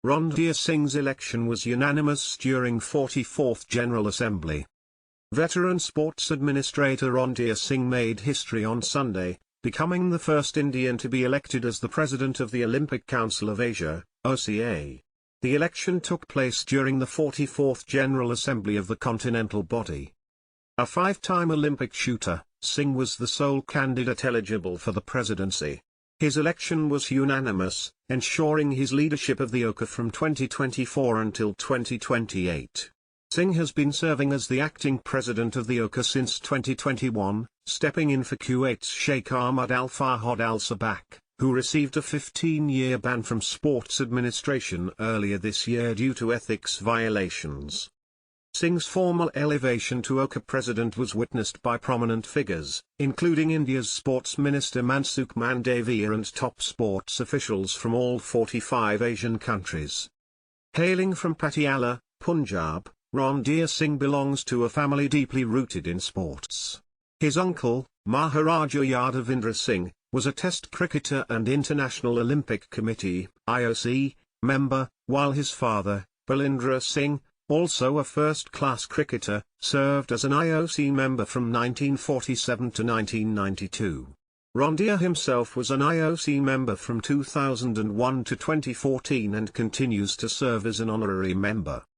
Randhir Singh's election was unanimous during 44th General Assembly. Veteran sports administrator Randhir Singh made history on Sunday, becoming the first Indian to be elected as the president of the Olympic Council of Asia, OCA. The election took place during the 44th General Assembly of the continental body. A five-time Olympic shooter, Singh was the sole candidate eligible for the presidency. His election was unanimous, ensuring his leadership of the OCA from 2024 until 2028. Singh has been serving as the acting president of the OCA since 2021, stepping in for Kuwait's Sheikh Ahmad Al-Fahad Al-Sabah, who received a 15-year ban from sports administration earlier this year due to ethics violations. Singh's formal elevation to OCA president was witnessed by prominent figures, including India's sports minister Mansukh Mandaviya and top sports officials from all 45 Asian countries. Hailing from Patiala, Punjab, Randhir Singh belongs to a family deeply rooted in sports. His uncle, Maharaja Yadavindra Singh, was a Test cricketer and International Olympic Committee (IOC) member, while his father, Bhalindra Singh, also a first-class cricketer, served as an IOC member from 1947 to 1992. Randhir himself was an IOC member from 2001 to 2014 and continues to serve as an honorary member.